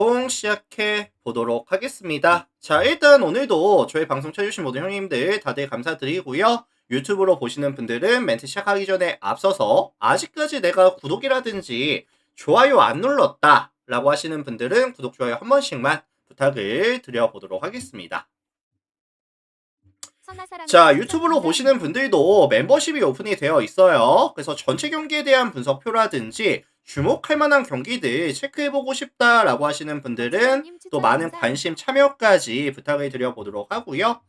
방송 시작해 보도록 하겠습니다. 자, 일단 오늘도 저희 방송 쳐주신 모든 형님들 다들 감사드리고요. 유튜브로 보시는 분들은 멘트 시작하기 전에 앞서서 아직까지 내가 구독이라든지 좋아요 안 눌렀다 라고 하시는 분들은 구독, 좋아요 한 번씩만 부탁을 드려보도록 하겠습니다. 자, 유튜브로 보시는 분들도 멤버십이 오픈이 되어 있어요. 그래서 전체 경기에 대한 분석표라든지 주목할 만한 경기들 체크해보고 싶다라고 하시는 분들은 또 많은 관심 참여까지 부탁을 드려보도록 하고요.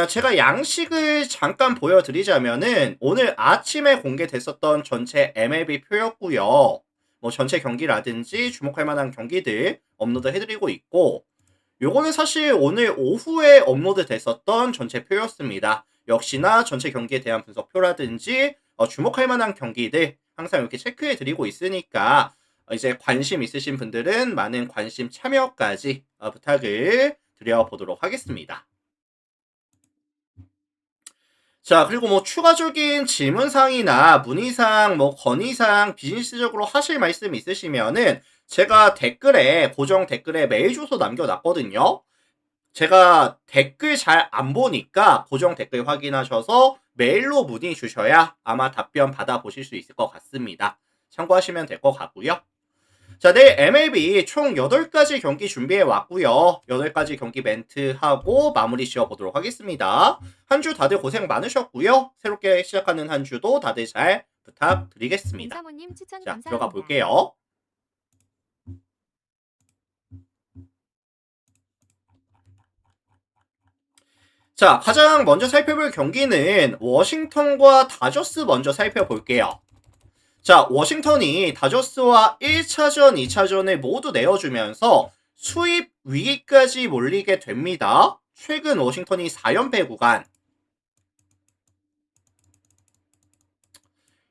제가 양식을 잠깐 보여드리자면은 오늘 아침에 공개됐었던 전체 MLB 표였고요. 뭐 전체 경기라든지 주목할 만한 경기들 업로드 해드리고 있고, 요거는 사실 오늘 오후에 업로드 됐었던 전체 표였습니다. 역시나 전체 경기에 대한 분석표라든지 주목할 만한 경기들 항상 이렇게 체크해 드리고 있으니까 이제 관심 있으신 분들은 많은 관심 참여까지 부탁을 드려보도록 하겠습니다. 자, 그리고 뭐 추가적인 질문사항이나 문의사항, 뭐 건의사항, 비즈니스적으로 하실 말씀 있으시면은 제가 댓글에, 고정 댓글에 메일 주소 남겨놨거든요. 제가 댓글 잘 안 보니까 고정 댓글 확인하셔서 메일로 문의 주셔야 아마 답변 받아보실 수 있을 것 같습니다. 참고하시면 될 것 같고요. 자, 내일 MLB 총 8가지 경기 준비해 왔고요. 8가지 경기 멘트하고 마무리 지어보도록 하겠습니다. 한 주 다들 고생 많으셨고요. 새롭게 시작하는 한 주도 다들 잘 부탁드리겠습니다. 자, 들어가 볼게요. 자, 가장 먼저 살펴볼 경기는 워싱턴과 다저스 먼저 살펴볼게요. 자, 워싱턴이 다저스와 1차전, 2차전을 모두 내어주면서 수입 위기까지 몰리게 됩니다. 최근 워싱턴이 4연패 구간.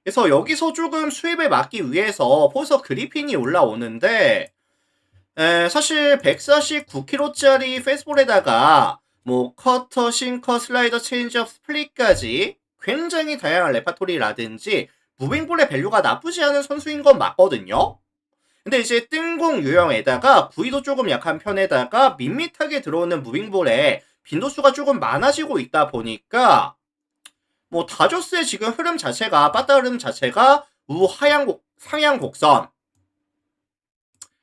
그래서 여기서 조금 수입을 막기 위해서 포서 그리핀이 올라오는데, 사실 149kg짜리 페스볼에다가 뭐 커터, 싱커, 슬라이더, 체인지업, 스플릿까지 굉장히 다양한 레파토리라든지 무빙볼의 밸류가 나쁘지 않은 선수인 건 맞거든요. 근데 이제 뜬공 유형에다가 구위도 조금 약한 편에다가 밋밋하게 들어오는 무빙볼에 빈도수가 조금 많아지고 있다 보니까 뭐 다저스의 지금 흐름 자체가, 빠따 흐름 자체가 상향 곡선.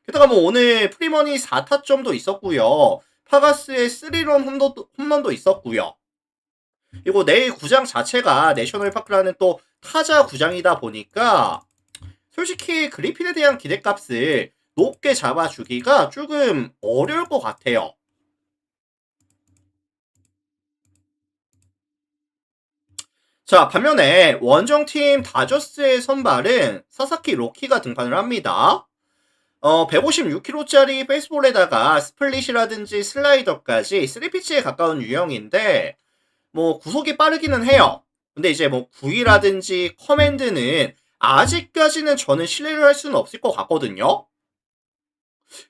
게다가 뭐 오늘 프리머니 4타점도 있었고요. 파가스의 3런 홈런도 있었고요. 그리고 내일 구장 자체가 내셔널파크라는 또 타자 구장이다 보니까 솔직히 그리핀에 대한 기대값을 높게 잡아주기가 조금 어려울 것 같아요. 자, 반면에 원정팀 다저스의 선발은 사사키 로키가 등판을 합니다. 156kg짜리 베이스볼에다가 스플릿이라든지 슬라이더까지 3피치에 가까운 유형인데 뭐 구속이 빠르기는 해요. 근데 이제 뭐 구위라든지 커맨드는 아직까지는 저는 신뢰를 할 수는 없을 것 같거든요.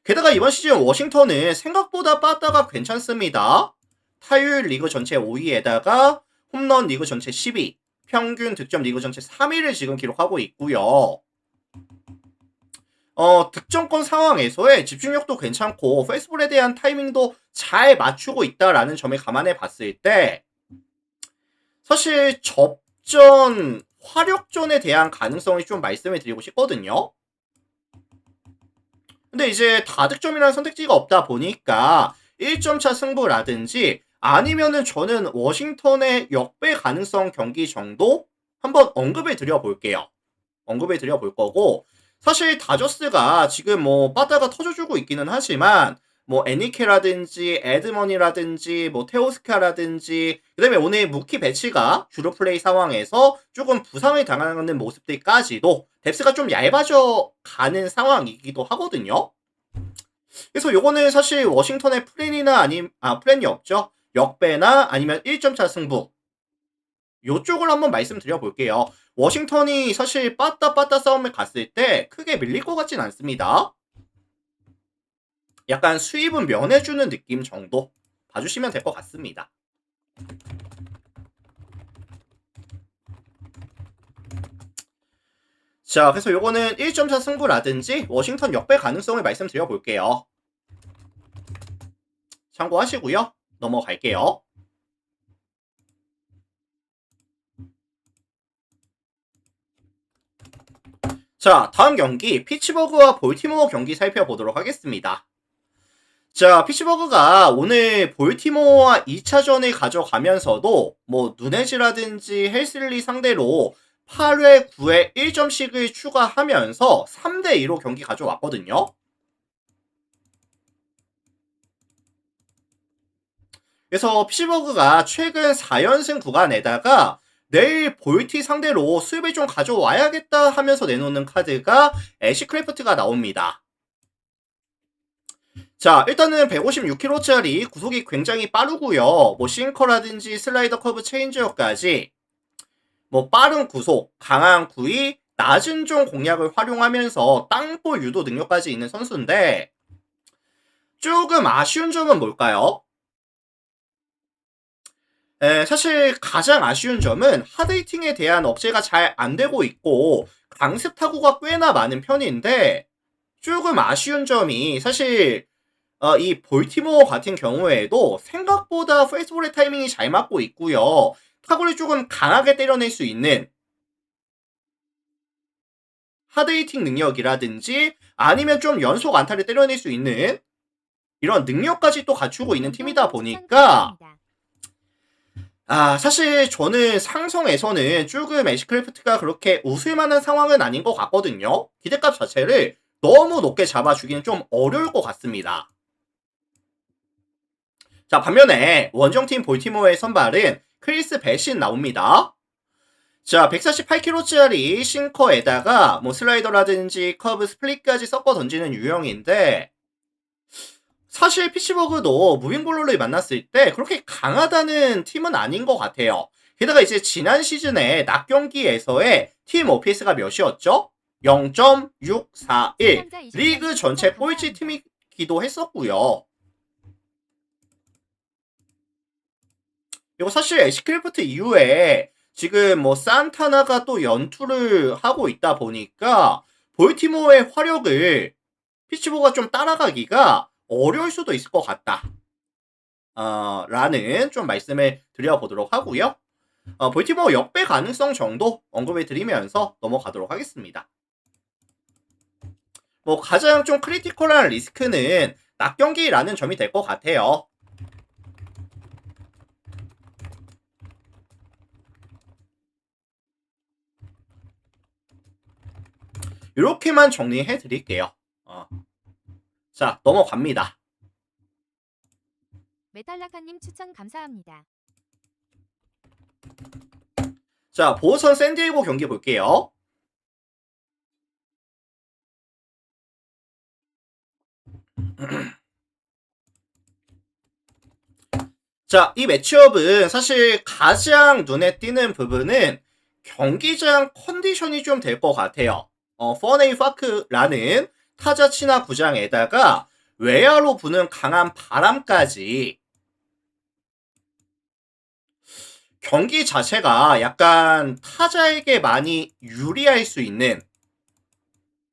게다가 이번 시즌 워싱턴은 생각보다 빠따가 괜찮습니다. 타율 리그 전체 5위에다가 홈런 리그 전체 10위, 평균 득점 리그 전체 3위를 지금 기록하고 있고요. 득점권 상황에서의 집중력도 괜찮고 페이스볼에 대한 타이밍도 잘 맞추고 있다라는 점을 감안해 봤을 때 사실 접전, 화력전에 대한 가능성이 좀 말씀을 드리고 싶거든요. 근데 이제 다득점이라는 선택지가 없다 보니까 1점차 승부라든지 아니면은 저는 워싱턴의 역배 가능성 경기 정도 한번 언급을 드려볼게요. 언급을 드려볼 거고, 사실 다저스가 지금 뭐 빠따가 터져주고 있기는 하지만 뭐 애니케라든지 에드먼이라든지 뭐 테오스카라든지 그다음에 오늘 무키 배치가 주로 플레이 상황에서 조금 부상을 당하는 모습들까지도 뎁스가 좀 얇아져 가는 상황이기도 하거든요. 그래서 요거는 사실 워싱턴의 플랜이 없죠. 역배나 아니면 1점차 승부 요쪽을 한번 말씀드려 볼게요. 워싱턴이 사실 빠따 싸움을 갔을 때 크게 밀릴 것 같진 않습니다. 약간 수입은 면해주는 느낌 정도 봐주시면 될 것 같습니다. 자, 그래서 요거는 1점차 승부라든지 워싱턴 역배 가능성을 말씀드려 볼게요. 참고하시고요. 넘어갈게요. 자, 다음 경기 피츠버그와 볼티모어 경기 살펴보도록 하겠습니다. 자, 피츠버그가 오늘 볼티모어와 2차전을 가져가면서도 뭐 누네즈라든지 헬슬리 상대로 8회, 9회 1점씩을 추가하면서 3대2로 경기 가져왔거든요. 그래서 피츠버그가 최근 4연승 구간에다가 내일 볼티 상대로 수입을 좀 가져와야겠다 하면서 내놓는 카드가 애쉬크래프트가 나옵니다. 자, 일단은 156kg짜리 구속이 굉장히 빠르고요. 뭐 싱커라든지 슬라이더 커브 체인지어까지 뭐 빠른 구속, 강한 구위, 낮은 종 공략을 활용하면서 땅볼 유도 능력까지 있는 선수인데 조금 아쉬운 점은 뭘까요? 사실 가장 아쉬운 점은 하드히팅에 대한 억제가 잘 안 되고 있고 강습 타구가 꽤나 많은 편인데 조금 아쉬운 점이 사실 이 볼티모어 같은 경우에도 생각보다 페이스볼의 타이밍이 잘 맞고 있고요. 타구를 조금 강하게 때려낼 수 있는 하드히팅 능력이라든지 아니면 좀 연속 안타를 때려낼 수 있는 이런 능력까지 또 갖추고 있는 팀이다 보니까 사실 저는 상성에서는 조금 애쉬크래프트가 그렇게 웃을 만한 상황은 아닌 것 같거든요. 기대값 자체를 너무 높게 잡아주기는 좀 어려울 것 같습니다. 자, 반면에 원정팀 볼티모어의 선발은 크리스 배신 나옵니다. 자, 148kg짜리 싱커에다가 뭐 슬라이더라든지 커브 스플릿까지 섞어 던지는 유형인데 사실 피츠버그도 무빙볼러를 만났을 때 그렇게 강하다는 팀은 아닌 것 같아요. 게다가 이제 지난 시즌에 낮 경기에서의 팀 OPS가 몇이었죠? 0.641 리그 전체 꼴찌 팀이기도 했었고요. 그리고 사실 애쉬크래프트 이후에 지금 뭐 산타나가 또 연투를 하고 있다 보니까 볼티모어의 화력을 피츠버그가 좀 따라가기가 어려울 수도 있을 것 같다. 라는 좀 말씀을 드려보도록 하고요. 볼티모어 역배 가능성 정도 언급을 드리면서 넘어가도록 하겠습니다. 뭐 가장 좀 크리티컬한 리스크는 낮 경기라는 점이 될 것 같아요. 이렇게만 정리해 드릴게요. 자, 넘어갑니다. 메탈라카님 추천 감사합니다. 자, 보선 샌디에고 경기 볼게요. 자, 이 매치업은 사실 가장 눈에 띄는 부분은 경기장 컨디션이 좀 될 것 같아요. 퍼네이 파크라는 타자 친화 구장에다가 외야로 부는 강한 바람까지 경기 자체가 약간 타자에게 많이 유리할 수 있는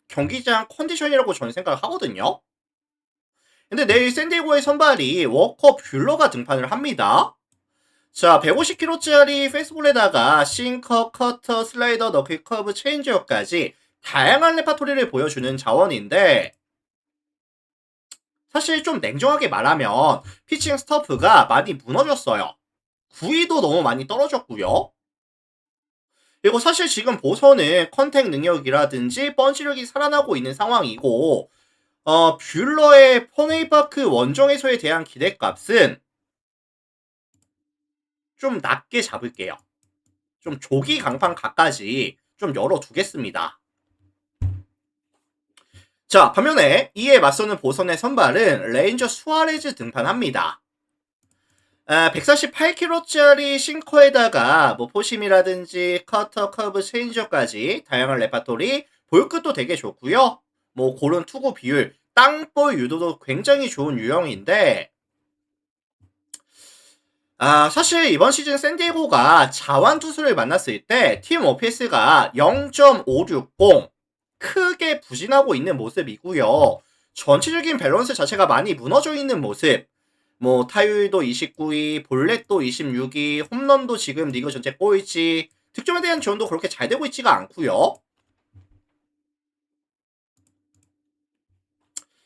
경기장 컨디션이라고 저는 생각을 하거든요. 근데 내일 샌디에고의 선발이 워커 뷰러가 등판을 합니다. 자, 150kg짜리 페이스볼에다가 싱커, 커터, 슬라이더, 너클 커브, 체인지어까지 다양한 레파토리를 보여주는 자원인데 사실 좀 냉정하게 말하면 피칭 스터프가 많이 무너졌어요. 구위도 너무 많이 떨어졌고요. 그리고 사실 지금 보선은 컨택 능력이라든지 펀치력이 살아나고 있는 상황이고 뷰러의 포네이파크 원정에서에 대한 기대값은 좀 낮게 잡을게요. 좀 조기 강판 각까지 좀 열어두겠습니다. 자, 반면에 이에 맞서는 보선의 선발은 레인저 수아레즈 등판합니다. 148kg짜리 싱커에다가 뭐 포심이라든지 커터, 커브, 체인저까지 다양한 레파토리, 볼끝도 되게 좋고요. 뭐 고른 투구 비율, 땅볼 유도도 굉장히 좋은 유형인데 사실 이번 시즌 샌디에고가 자완 투수를 만났을 때 팀 OPS가 0.560 크게 부진하고 있는 모습이고요. 전체적인 밸런스 자체가 많이 무너져 있는 모습. 뭐 타율도 29위, 볼넷도 26위, 홈런도 지금 리그 전체 꼴찌, 득점에 대한 지원도 그렇게 잘 되고 있지가 않고요.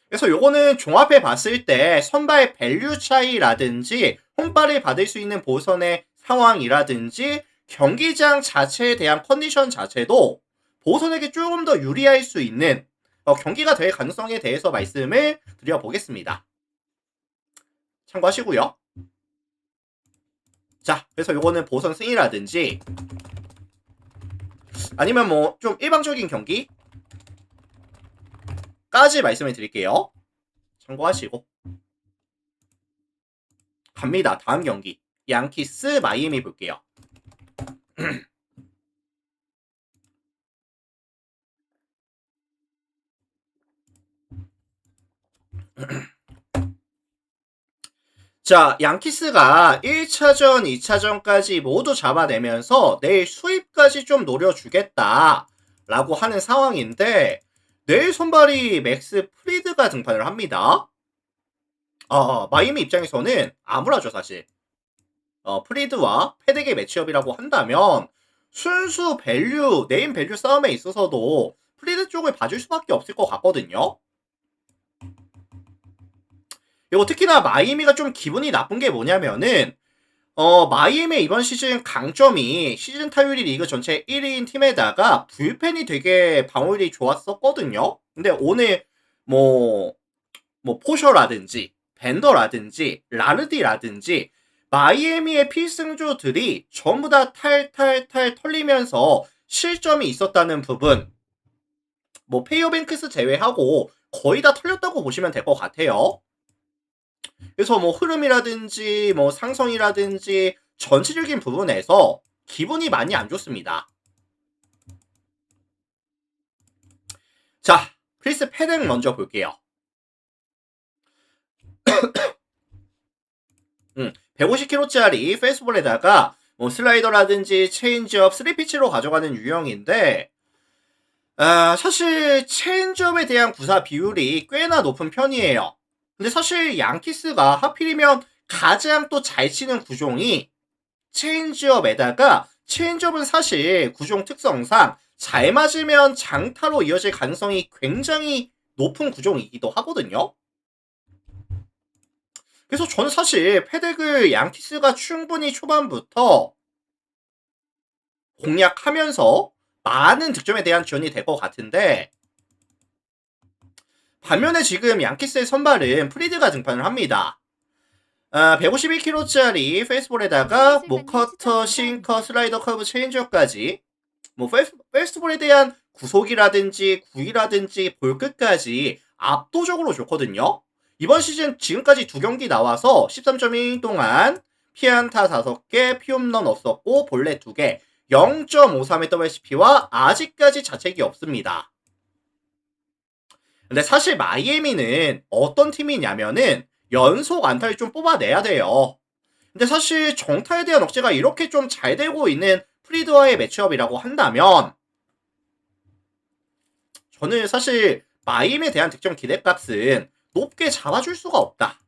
그래서 요거는 종합해 봤을 때 선발 밸류 차이라든지 홈발을 받을 수 있는 보선의 상황이라든지 경기장 자체에 대한 컨디션 자체도 보선에게 조금 더 유리할 수 있는 경기가 될 가능성에 대해서 말씀을 드려보겠습니다. 참고하시고요. 자, 그래서 요거는 보선 승이라든지 아니면 뭐 좀 일방적인 경기까지 말씀을 드릴게요. 참고하시고 갑니다. 다음 경기 양키스 마이애미 볼게요. 자, 양키스가 1차전, 2차전까지 모두 잡아내면서 내일 수입까지 좀 노려주겠다 라고 하는 상황인데 내일 선발이 맥스 프리드가 등판을 합니다. 마이애미 입장에서는 암울하죠 사실. 프리드와 패덱의 매치업이라고 한다면 순수 밸류, 네임 밸류 싸움에 있어서도 프리드 쪽을 봐줄 수밖에 없을 것 같거든요. 그리고 특히나 마이애미가 좀 기분이 나쁜 게 뭐냐면은 마이애미의 이번 시즌 강점이 시즌 타율이 리그 전체 1위인 팀에다가 불펜이 되게 방어율이 좋았었거든요. 근데 오늘 뭐 포셔라든지 벤더라든지 라르디라든지 마이애미의 필승조들이 전부 다 탈탈탈 털리면서 실점이 있었다는 부분, 뭐 페이어뱅크스 제외하고 거의 다 털렸다고 보시면 될 것 같아요. 그래서 뭐 흐름이라든지 뭐 상성이라든지 전체적인 부분에서 기분이 많이 안 좋습니다. 자, 크리스 패덱 먼저 볼게요. 150kg짜리 페이스볼에다가 뭐 슬라이더라든지 체인지업, 3피치로 가져가는 유형인데 사실 체인지업에 대한 구사 비율이 꽤나 높은 편이에요. 근데 사실 양키스가 하필이면 가장 또 잘 치는 구종이 체인지업에다가 체인지업은 사실 구종 특성상 잘 맞으면 장타로 이어질 가능성이 굉장히 높은 구종이기도 하거든요. 그래서 저는 사실 패덱을 양키스가 충분히 초반부터 공략하면서 많은 득점에 대한 지원이 될 것 같은데 반면에 지금 양키스의 선발은 프리드가 등판을 합니다. 151kg짜리 페이스볼에다가 뭐 커터, 싱커, 슬라이더, 커브, 체인지업까지 뭐 페이스볼에 대한 구속이라든지 구위라든지 볼끝까지 압도적으로 좋거든요. 이번 시즌 지금까지 2경기 나와서 13.1 동안 피안타 5개, 피홈런 없었고 볼넷 2개, 0.53의 WCP와 아직까지 자책이 없습니다. 근데 사실 마이애미는 어떤 팀이냐면은 연속 안타를 좀 뽑아내야 돼요. 근데 사실 정타에 대한 억제가 이렇게 좀 잘 되고 있는 프리드와의 매치업이라고 한다면 저는 사실 마이애미에 대한 득점 기대값은 높게 잡아줄 수가 없다.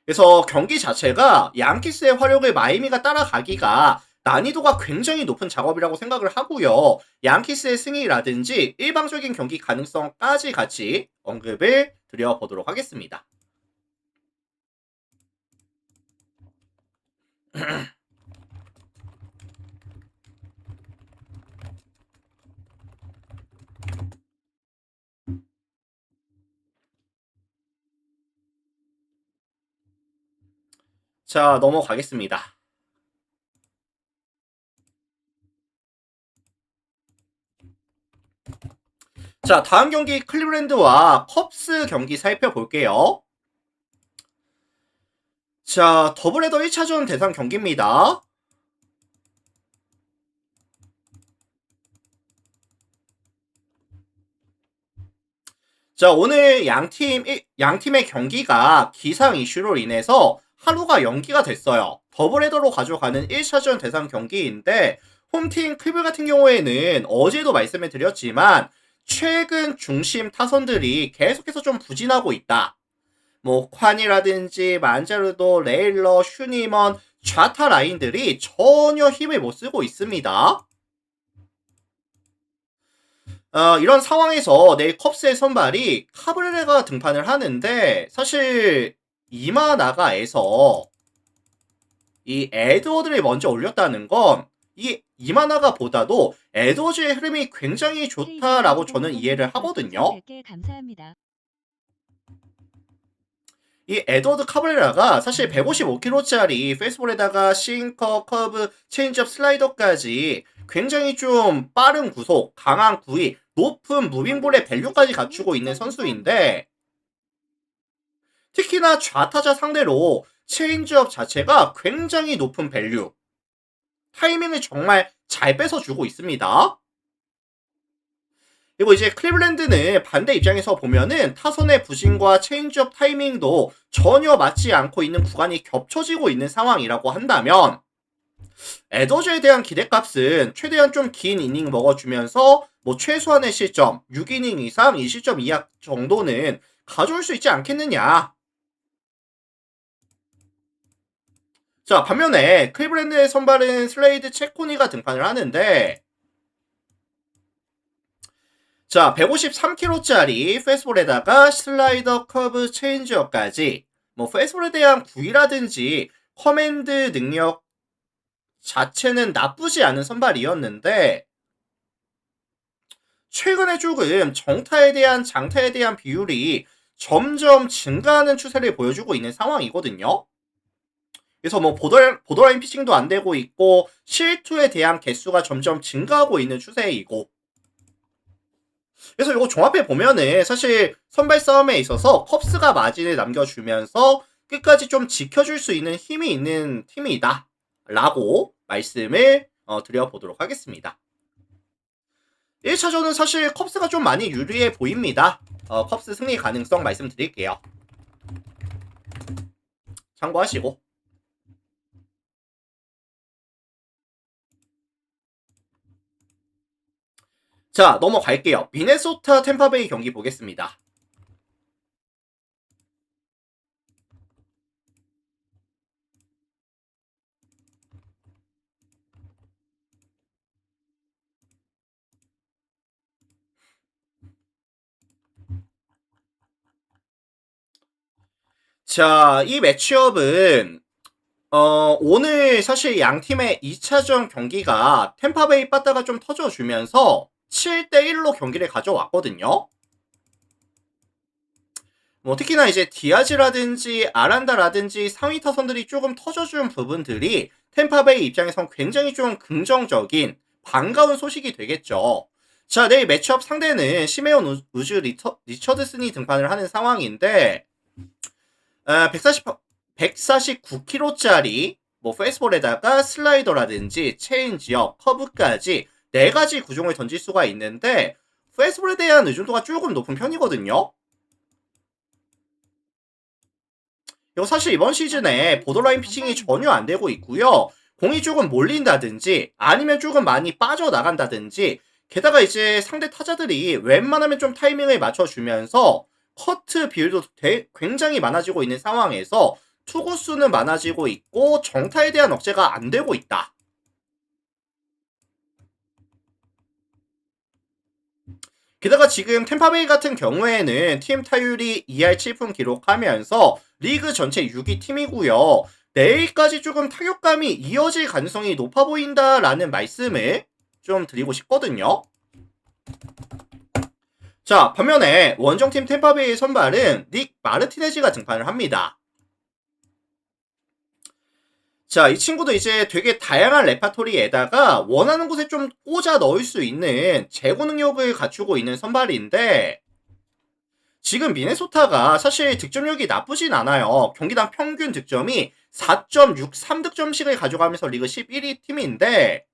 그래서 경기 자체가 양키스의 화력을 마이애미가 따라가기가 난이도가 굉장히 높은 작업이라고 생각을 하고요. 양키스의 승리라든지 일방적인 경기 가능성까지 같이 언급을 드려보도록 하겠습니다. 자, 넘어가겠습니다. 자, 다음 경기 클리브랜드와 컵스 경기 살펴볼게요. 자, 더블헤더 1차전 대상 경기입니다. 자, 오늘 양팀의 경기가 기상 이슈로 인해서 하루가 연기가 됐어요. 더블헤더로 가져가는 1차전 대상 경기인데 홈팀 클브 같은 경우에는 어제도 말씀을 드렸지만 최근 중심 타선들이 계속해서 좀 부진하고 있다. 뭐 콴이라든지 만자르도, 레일러, 슈니먼, 좌타 라인들이 전혀 힘을 못 쓰고 있습니다. 이런 상황에서 내일 컵스의 선발이 카브레라가 등판을 하는데 사실 이마나가에서 이 에드워드를 먼저 올렸다는 건 이 이마나가 보다도 에드워즈의 흐름이 굉장히 좋다라고 저는 이해를 하거든요. 이 에드워드 카브레라가 사실 155kg짜리 페이스볼에다가 싱커, 커브, 체인지업, 슬라이더까지 굉장히 좀 빠른 구속, 강한 구위, 높은 무빙볼의 밸류까지 갖추고 있는 선수인데 특히나 좌타자 상대로 체인지업 자체가 굉장히 높은 밸류, 타이밍을 정말 잘 뺏어주고 있습니다. 그리고 이제 클리블랜드는 반대 입장에서 보면은 타선의 부진과 체인지업 타이밍도 전혀 맞지 않고 있는 구간이 겹쳐지고 있는 상황이라고 한다면 에더즈에 대한 기대값은 최대한 좀 긴 이닝 먹어주면서 뭐 최소한의 실점 6이닝 이상 2실점 이하 정도는 가져올 수 있지 않겠느냐. 자, 반면에 클리블랜드의 선발은 슬레이드 체코니가 등판을 하는데 자, 153kg짜리 페이스볼에다가 슬라이더, 커브, 체인지업까지 뭐 페이스볼에 대한 구위라든지 커맨드 능력 자체는 나쁘지 않은 선발이었는데 최근에 조금 정타에 대한 장타에 대한 비율이 점점 증가하는 추세를 보여주고 있는 상황이거든요. 그래서 뭐 보더라인 피칭도 안 되고 있고 실투에 대한 개수가 점점 증가하고 있는 추세이고 그래서 이거 종합해 보면은 사실 선발 싸움에 있어서 컵스가 마진을 남겨주면서 끝까지 좀 지켜줄 수 있는 힘이 있는 팀이다 라고 말씀을 드려보도록 하겠습니다. 1차전은 사실 컵스가 좀 많이 유리해 보입니다. 컵스 승리 가능성 말씀드릴게요. 참고하시고. 자, 넘어갈게요. 미네소타 템파베이 경기 보겠습니다. 자, 이 매치업은 오늘 사실 양 팀의 2차전 경기가 템파베이 빠따가 좀 터져주면서 7대1로 경기를 가져왔거든요. 뭐 특히나 이제 디아즈라든지 아란다라든지 상위 타선들이 조금 터져준 부분들이 템파베이 입장에선 굉장히 좀 긍정적인 반가운 소식이 되겠죠. 자, 내일 매치업 상대는 시메온 우즈 리처드슨이 등판을 하는 상황인데 149kg짜리 뭐 페이스볼에다가 슬라이더라든지 체인지업, 커브까지 4가지 구종을 던질 수가 있는데 페이스볼에 대한 의존도가 조금 높은 편이거든요. 이거 사실 이번 시즌에 보더라인 피칭이 전혀 안 되고 있고요. 공이 조금 몰린다든지 아니면 조금 많이 빠져나간다든지 게다가 이제 상대 타자들이 웬만하면 좀 타이밍을 맞춰주면서 커트 비율도 굉장히 많아지고 있는 상황에서 투구수는 많아지고 있고 정타에 대한 억제가 안 되고 있다. 게다가 지금 템파베이 같은 경우에는 팀 타율이 2할 7푼 기록하면서 리그 전체 6위 팀이고요. 내일까지 조금 타격감이 이어질 가능성이 높아 보인다라는 말씀을 좀 드리고 싶거든요. 자, 반면에 원정팀 템파베이의 선발은 닉 마르티네즈가 등판을 합니다. 자, 이 친구도 이제 되게 다양한 레파토리에다가 원하는 곳에 좀 꽂아 넣을 수 있는 제고 능력을 갖추고 있는 선발인데 지금 미네소타가 사실 득점력이 나쁘진 않아요. 경기당 평균 득점이 4.63득점씩을 가져가면서 리그 11위 팀인데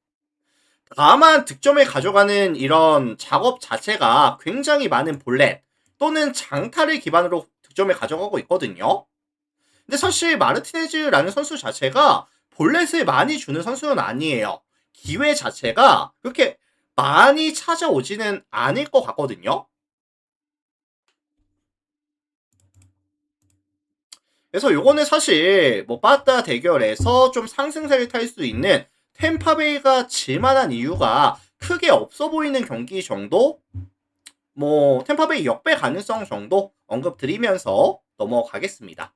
다만 득점을 가져가는 이런 작업 자체가 굉장히 많은 볼넷 또는 장타를 기반으로 득점을 가져가고 있거든요. 근데 사실 마르티네즈라는 선수 자체가 볼넷을 많이 주는 선수는 아니에요. 기회 자체가 그렇게 많이 찾아오지는 않을 것 같거든요. 그래서 요거는 사실 뭐 빠따 대결에서 좀 상승세를 탈 수 있는 템파베이가 질만한 이유가 크게 없어 보이는 경기 정도? 뭐 템파베이 역배 가능성 정도 언급드리면서 넘어가겠습니다.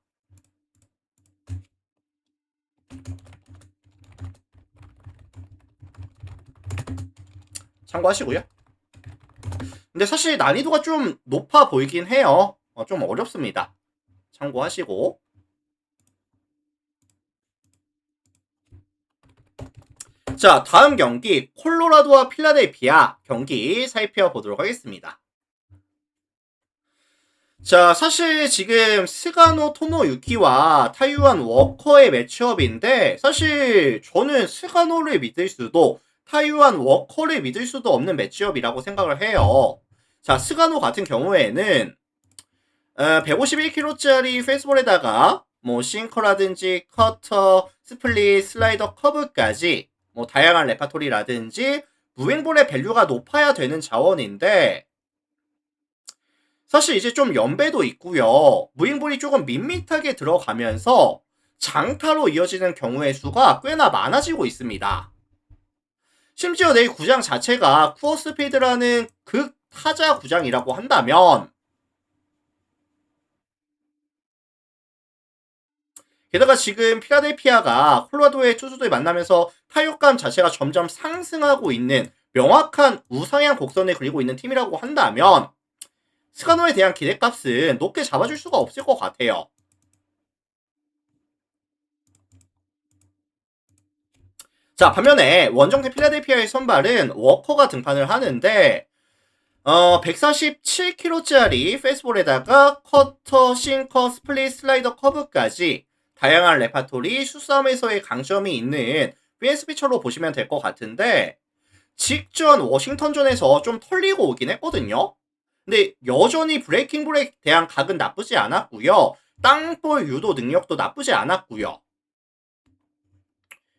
참고하시고요. 근데 사실 난이도가 좀 높아 보이긴 해요. 좀 어렵습니다. 참고하시고. 자, 다음 경기 콜로라도와 필라델피아 경기 살펴보도록 하겠습니다. 자, 사실 지금 스가노 토모유키와 타이완 워커의 매치업인데 사실 저는 스가노를 믿을 수도 타이완 워커를 믿을 수도 없는 매치업이라고 생각을 해요. 자, 스가노 같은 경우에는 151kg짜리 페이스볼에다가 뭐 싱커라든지 커터, 스플릿, 슬라이더, 커브까지 뭐 다양한 레파토리라든지 무빙볼의 밸류가 높아야 되는 자원인데 사실 이제 좀 연배도 있고요. 무빙볼이 조금 밋밋하게 들어가면서 장타로 이어지는 경우의 수가 꽤나 많아지고 있습니다. 심지어 내 구장 자체가 쿠어스피드라는 극 타자 구장이라고 한다면 게다가 지금 필라델피아가 콜로라도의 투수들 만나면서 타격감 자체가 점점 상승하고 있는 명확한 우상향 곡선을 그리고 있는 팀이라고 한다면 스가노에 대한 기대값은 높게 잡아줄 수가 없을 것 같아요. 자, 반면에 원정대 필라델피아의 선발은 워커가 등판을 하는데 147kg짜리 페이스볼에다가 커터, 싱커, 스플릿, 슬라이더, 커브까지 다양한 레파토리, 수싸움에서의 강점이 있는 PSP처로 보시면 될 것 같은데 직전 워싱턴전에서 좀 털리고 오긴 했거든요. 근데 여전히 브레이킹볼에 대한 각은 나쁘지 않았고요. 땅볼 유도 능력도 나쁘지 않았고요.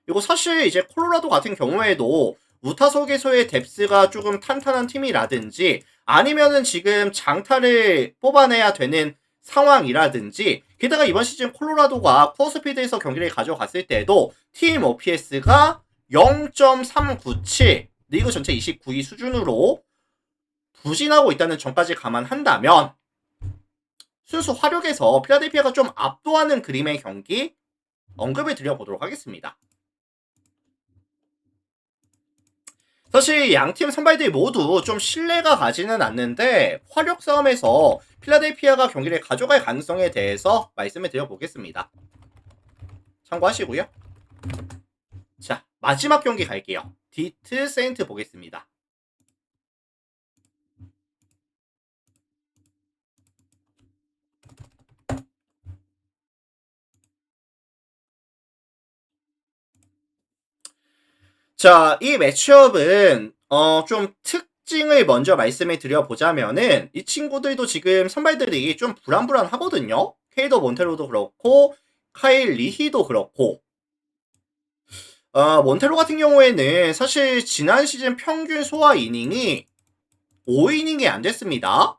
이거 사실 이제 콜로라도 같은 경우에도 우타석에서의 뎁스가 조금 탄탄한 팀이라든지 아니면은 지금 장타를 뽑아내야 되는 상황이라든지 게다가 이번 시즌 콜로라도가 쿠어스피드에서 경기를 가져갔을 때도 팀 OPS가 0.397 리그 전체 29위 수준으로 부진하고 있다는 점까지 감안한다면 순수 화력에서 필라델피아가 좀 압도하는 그림의 경기 언급을 드려보도록 하겠습니다. 사실 양팀 선발들이 모두 좀 신뢰가 가지는 않는데 화력 싸움에서 필라델피아가 경기를 가져갈 가능성에 대해서 말씀을 드려보겠습니다. 참고하시고요. 자, 마지막 경기 갈게요. 디트 세인트 보겠습니다. 자, 이 매치업은 좀 특징을 먼저 말씀을 드려보자면은 이 친구들도 지금 선발들이 좀 불안불안하거든요. 케이더 몬테로도 그렇고 카일 리히도 그렇고 몬테로 같은 경우에는 사실 지난 시즌 평균 소화 이닝이 5이닝이 안 됐습니다.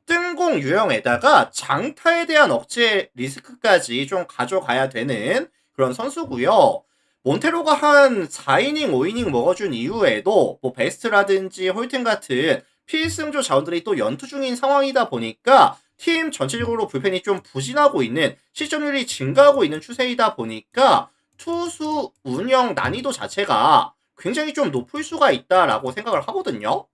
뜬공 유형에다가 장타에 대한 억제 리스크까지 좀 가져가야 되는 그런 선수고요. 몬테로가 한 4이닝, 5이닝 먹어준 이후에도 뭐 베스트라든지 홀튼 같은 필승조 자원들이 또 연투 중인 상황이다 보니까 팀 전체적으로 불펜이 좀 부진하고 있는 실점률이 증가하고 있는 추세이다 보니까 투수 운영 난이도 자체가 굉장히 좀 높을 수가 있다라고 생각을 하거든요.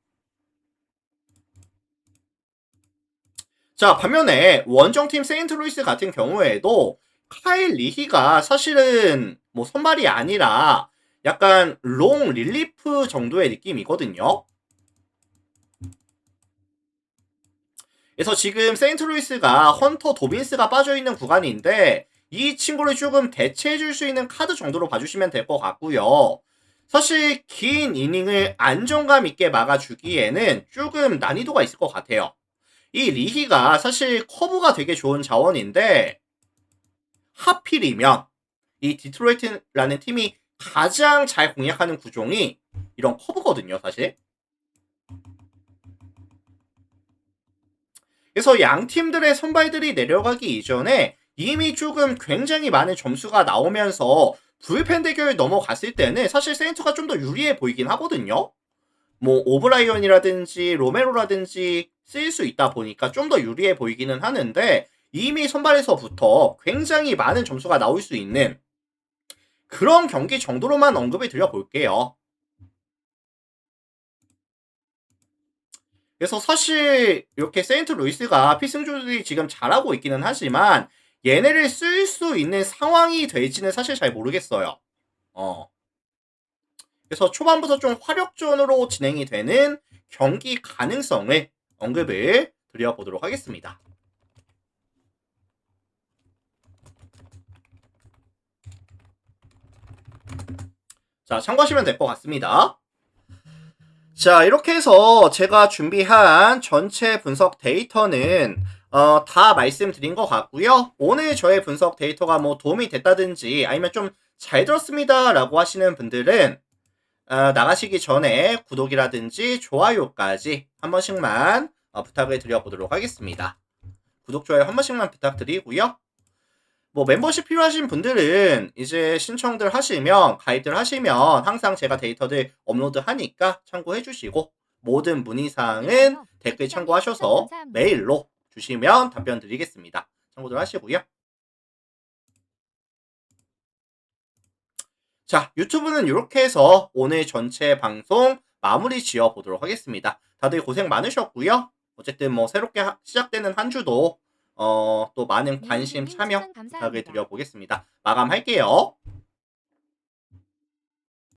자, 반면에 원정팀 세인트루이스 같은 경우에도 카일 리히가 사실은 뭐 선발이 아니라 약간 롱 릴리프 정도의 느낌이거든요. 그래서 지금 세인트루이스가 헌터 도빈스가 빠져있는 구간인데 이 친구를 조금 대체해줄 수 있는 카드 정도로 봐주시면 될 것 같고요. 사실 긴 이닝을 안정감 있게 막아주기에는 조금 난이도가 있을 것 같아요. 이 리히가 사실 커브가 되게 좋은 자원인데 하필이면 이 디트로이트라는 팀이 가장 잘 공략하는 구종이 이런 커브거든요, 사실. 그래서 양 팀들의 선발들이 내려가기 이전에 이미 조금 굉장히 많은 점수가 나오면서 불펜 대결 넘어갔을 때는 사실 세인트가 좀 더 유리해 보이긴 하거든요. 뭐 오브라이언이라든지 로메로라든지 쓸 수 있다 보니까 좀 더 유리해 보이기는 하는데 이미 선발에서부터 굉장히 많은 점수가 나올 수 있는 그런 경기 정도로만 언급을 드려볼게요. 그래서 사실 이렇게 세인트 루이스가 필승조들이 지금 잘하고 있기는 하지만 얘네를 쓸 수 있는 상황이 될지는 사실 잘 모르겠어요. 그래서 초반부터 좀 화력전으로 진행이 되는 경기 가능성을 언급을 드려보도록 하겠습니다. 자, 참고하시면 될 것 같습니다. 자, 이렇게 해서 제가 준비한 전체 분석 데이터는 다 말씀드린 것 같고요. 오늘 저의 분석 데이터가 뭐 도움이 됐다든지 아니면 좀 잘 들었습니다 라고 하시는 분들은 나가시기 전에 구독이라든지 좋아요까지 한 번씩만 부탁을 드려보도록 하겠습니다. 구독, 좋아요 한 번씩만 부탁드리고요. 뭐 멤버십 필요하신 분들은 이제 신청들 하시면 가입들 하시면 항상 제가 데이터들 업로드 하니까 참고해 주시고 모든 문의사항은 댓글 참고하셔서 메일로 주시면 답변 드리겠습니다. 참고들 하시고요. 자, 유튜브는 이렇게 해서 오늘 전체 방송 마무리 지어 보도록 하겠습니다. 다들 고생 많으셨고요. 어쨌든 뭐 새롭게 시작되는 한 주도 또 많은 관심 참여 부탁을 드려보겠습니다. 마감할게요.